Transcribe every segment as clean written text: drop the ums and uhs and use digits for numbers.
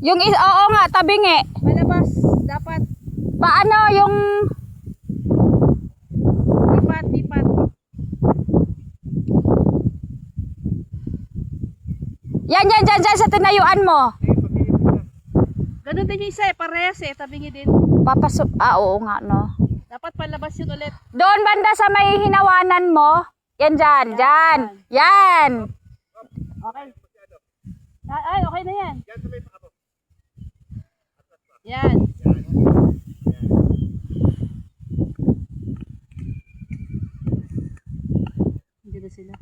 Oo nga, tabingi. Malabas, dapat. Paano yung... Lipat. Yan, sa tinayuan mo. Ganun din yung isa eh, parehas eh, tabingi din. Papasok. Oo nga, no. Dapat palabas yun ulit. Doon banda sa may hinawanan mo. Yan dyan. Yan. Okay. Ay, okay na yan. Yan. Hindi na sila.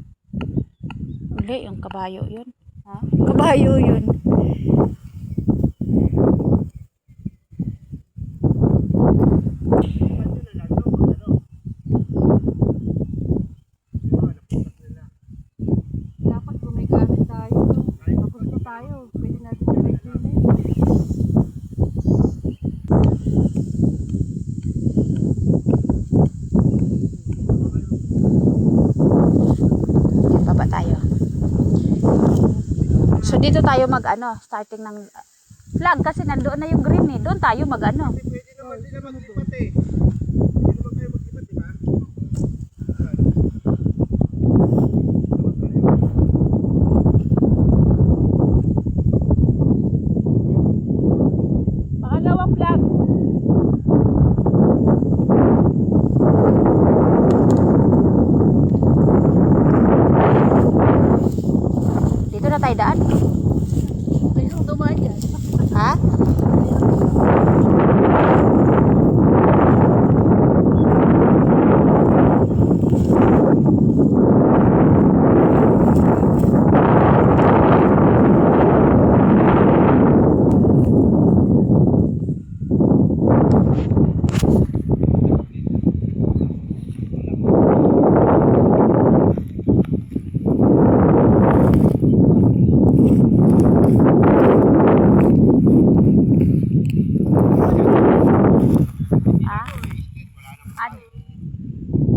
Uli, yung kabayo yun. Ha? Kabayo yun. Dapat kung may gamit tayo, papunta tayo. Pwede natin diretso na yun. Baba tayo. So dito tayo starting ng flag kasi nandoon na yung green eh. Doon tayo Pwede naman sila mag-lipat eh. Pwede naman kayo mag-lipat, di ba? Pangalawang flag. Dito na tayo daan. Mayroong dumaan dyan. Ha?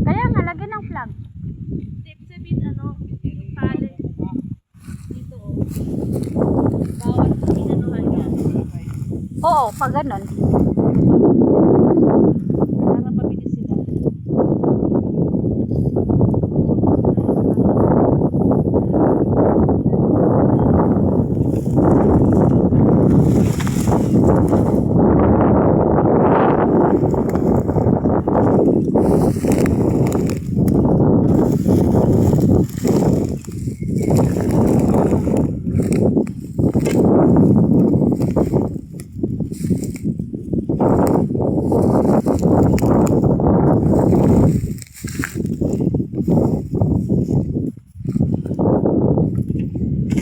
Kaya nga, lagyan ng flag. Tip sabihin yung tali. Dito oh. Bawat inanuhan yan. Oo, pag ganon. Para mabilis sila.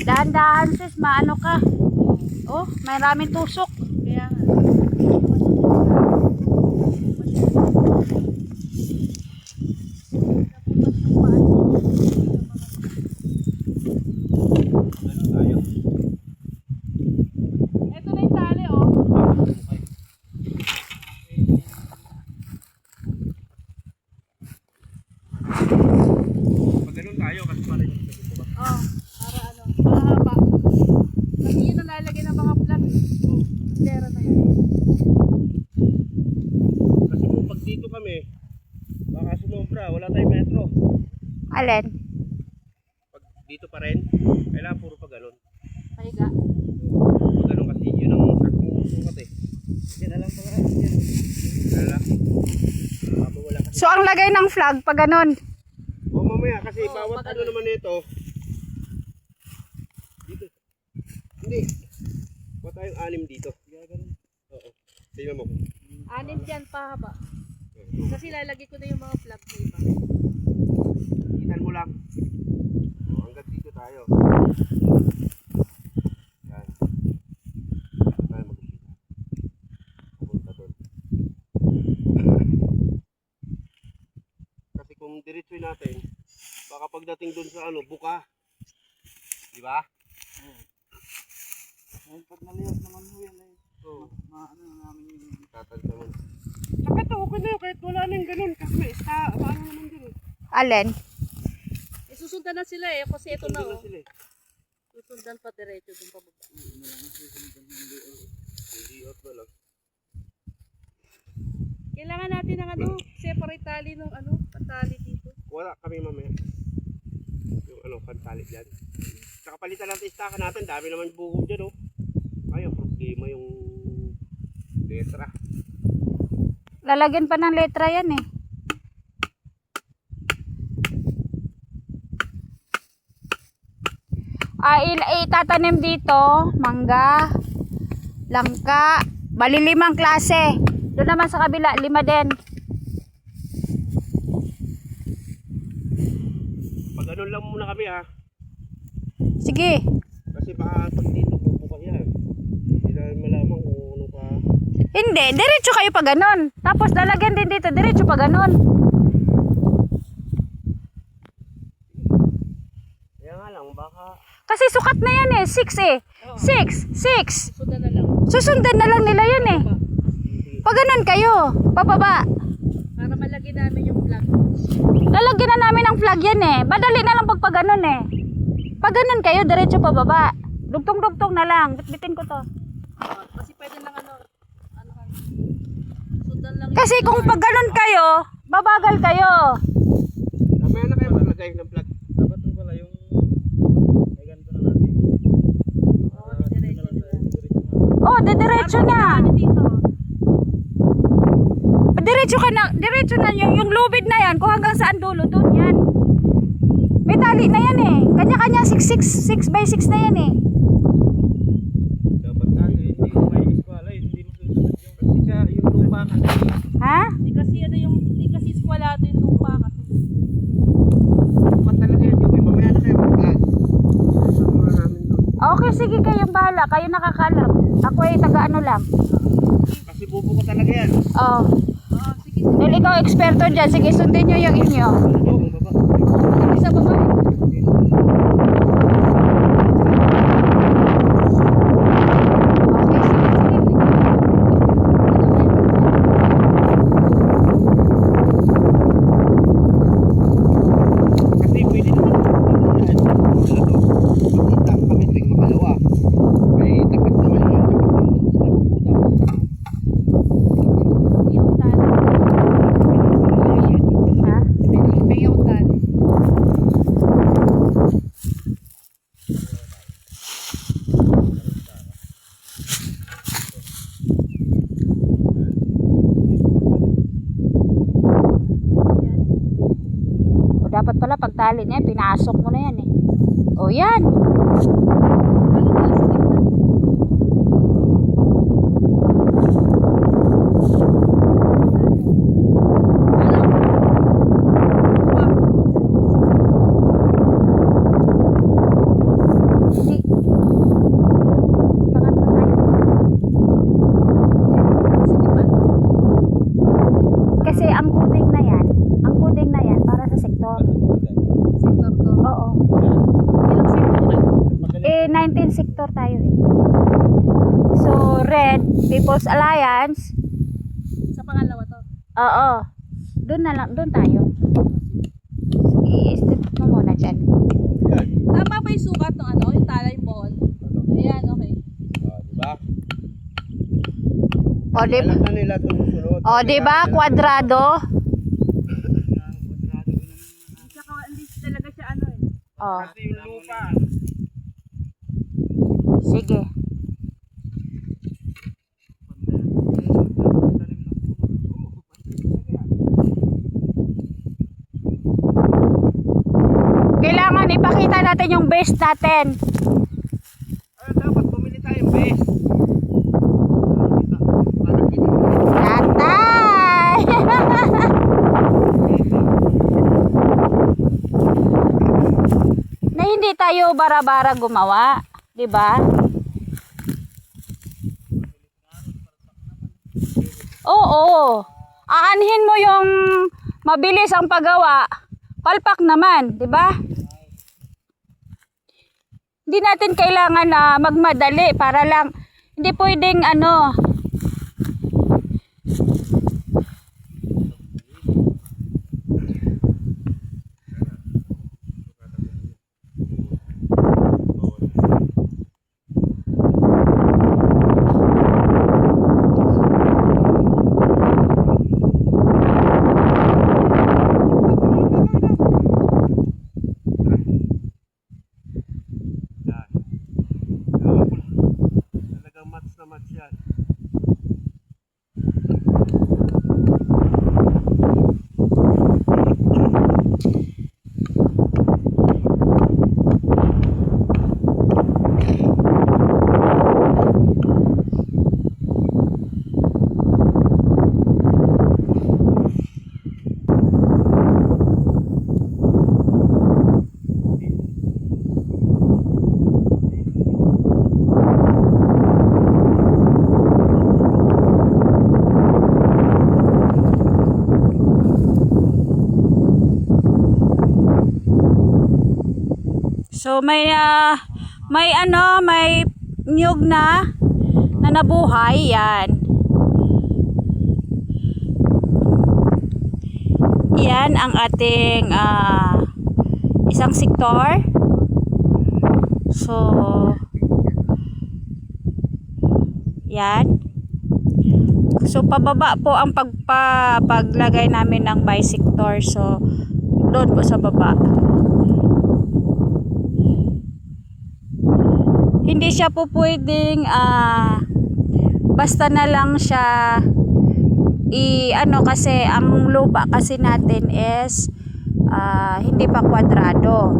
Dahan-dahan sis, maano ka. Oh, may maraming tusok. Kaya nga. Ito na yung tali oh. Pag ganun tayo, kasi pala yung sabi mo ba? Oh, para mahaba. Kasi yun ang lalagay ng mga flag. Lera na yan. Kasi kung pag dito kami, baka sumobra, wala tayong metro. Alin? Pag dito pa rin, kailangan puro pag ganun. Pahiga. Pag ganun kasi, yun ang sakong sukat eh. Yan alam pala. Wala. Wala kasi. So ang lagay ng flag pag ganon. O mamaya, kasi Oo, bawat pag ano ganun. naman nito. Dito. Hindi. Wala tayong 6 dito. Oo. Tingnan mo. 6 dyan pahaba. Kasi lalagay ko na yung mga flag na iba. Itan mo lang. O, hanggang dito tayo. Yan. Dito tayo mag-umpisa. Pupunta doon. Kasi kung diretsuin natin, baka pagdating doon sa buka. Di ba? Pag naliyot naman mo yan eh. Oo. Maano namin yung tatagda mo. Saka to, okay na yun. Kahit wala nang ganun. Kasi may paano naman din eh. Alin? Susundan na sila eh. Kasi ito na Susundan oh. sila eh. Sundan pa diretso dun pababa. Kailangan natin ng ano, separate tali ng ano, patali dito. Wala kami mamaya. Yung ano, pantali dyan. Tsaka palitan natin istaka natin. Dami naman buko dyan, oh. Ay, ang problema yung letra. Lalagyan pa ng letra yan eh. Itatanim dito, mangga, langka, bali 5 klase. Doon naman sa kabila, 5 din. Pag ano lang muna kami, ha. Sige. Kasi baka pag dito bubuka yan. Hindi namin malaman kung ano pa. Hindi, diretso kayo pa ganun. Tapos lalagyan din dito, diretso pa ganun. Kaya nga lang, baka... Kasi sukat na yan eh, 6 eh. 6, 6. Sundan na lang. Susundan na lang nila yan eh. Pag ganun kayo, papaba. Para malagay namin yung plug. Lalagyan na namin ang flag yan eh. Madali na lang pag ganun eh. Pag ganun kayo, diretso pa baba. Dugtong-dugtong na lang. Bitbitin ko to. Kasi pwede lang ano sundan lang. Kasi kung pag ganun kayo, babagal kayo. Mamaya na kayo maglagay ng plug. Dapat mo pala yung... Ay, ganito na natin. Oh, diretso na. Dito. Diretso na yung lubid na yan. Kung hanggang saan dulo, doon yan. May tali na yan eh. Kanya-kanya 6 by 6 na yan eh. Dapat natin, hindi ko may eskwala, hindi masusunod yung... Kasi siya, yung lupa kasi. Ha? Hindi kasi skwalado yung lupa kasi. Lupa talaga yan, yung mamaya na kayo mag-plug. Kasama na namin doon. Okay, sige kayong bahala. Kayo nakakalam. Ako ay taga-ano lang. Kasi bubuko talaga yan. Oh. Sige. Dahil ikaw eksperto dyan. Sige, sundin nyo yung inyo. Oo, baba. Isa baba. Kasi pwede naman makita kami tuwing makalawa. May tapat naman yun. Yung tali. Ha? May yung tali. O dapat pala pag tali na yan, pinasok mo na yan eh. O yan. Hindi. Pangatlo tayo. Kasi ang coding na yan para sa sektor. Sector to. Oo. Ilang sector na? 19 sector tayo eh. So, Red, People's Alliance. Sa pangalawa to. Oo. Doon na lang, doon tayo. Sige, i-step mo muna dyan. Tama ba yung sukat ng ano? Yung talay ball? Ayan, okay. Diba? O, di ba? Alam na nila susunod. O, di ba? Kwadrado. Tsaka hindi talaga siya ano eh. O, Kasi yung lupa. sige. Kailangan ipakita natin yung best natin. Dapat bumili tayong best. Parang kita. Tatay! Na hindi tayo bara-bara gumawa, 'di ba? Oo. Aanhin mo yung mabilis ang paggawa. Palpak naman, 'di ba? Hindi natin kailangan na magmadali para lang hindi pwedeng ano. So may may niyog na nabuhay yan. Yan ang ating isang sektor. So yan. So pababa po ang paglagay namin ng bisector. So doon po sa baba. Hindi siya po pwedeng basta na lang siya kasi ang lupa kasi natin is hindi pa kwadrado.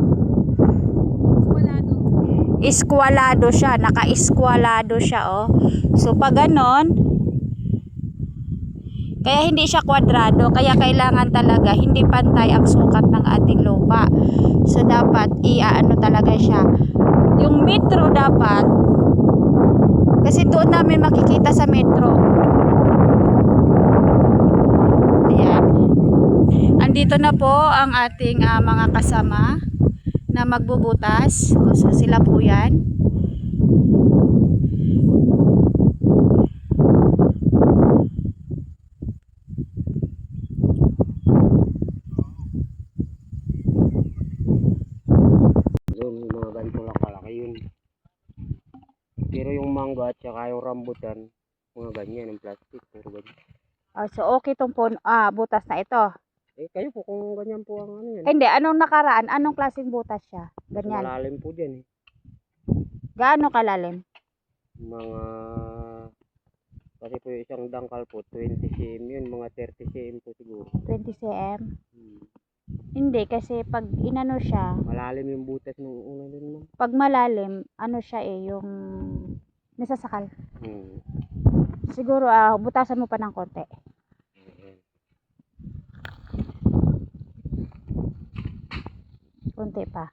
Iskwalado siya, naka-iskwalado siya, oh. So pag ganon, kaya hindi siya kwadrado, kaya kailangan talaga hindi pantay ang sukat ng ating lupa. So dapat talaga siya. Yung metro dapat, kasi doon namin makikita sa metro. Ayan. Andito na po ang ating mga kasama na magbubutas. So sila po yan. Yung mga ganito lang kalaki yun. Pero yung mangga at saka yung rambutan, mga ganyan, yung plastic, puro ganyan. So okay tong butas na ito. Kayo po kung ganyan po ang ano yan. Hindi, anong nakaraan? Anong klaseng butas siya? Ganyan. Malalim po dyan eh. Gaano kalalim? Kasi po yung isang dangkal po, 20 cm yun, mga 30 cm po siguro. 20 cm? Hindi, kasi pag inano siya, Malalim yung butas ng una din mo. pag malalim, siya yung nasasakal. Siguro, butasan mo pa ng konti. Konti pa.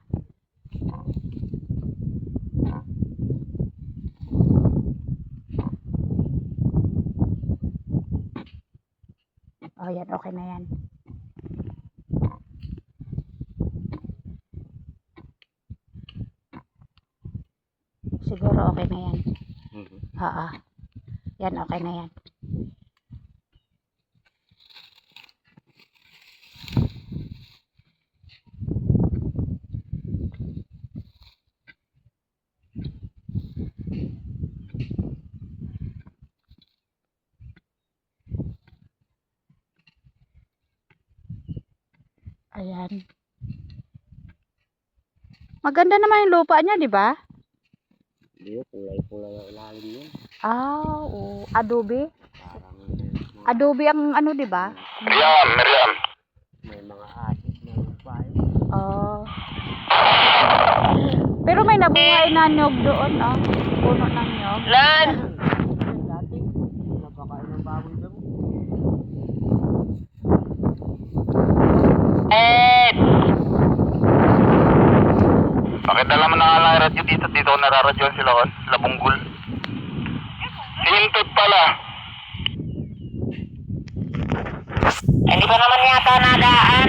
Oh, yan. Okay na yan. Siguro okay na yan. Yan, okay na yan. Ayan. Maganda naman yung lupa niya, di ba? Hindi, kulay-kulay ang ilalim yun. Oo. Adobe. Parang Adobe ang di ba? Meriam. May mga acid na lupa yun. Pero may nabuhay na nyog doon, puno ng nyog. Lan! Dati, napakain ng baboy daw. Pakita naman ng radyo dito ko nararadyoan sila sila Bunggol. Hintot pala. Hindi pa naman yata nadaan.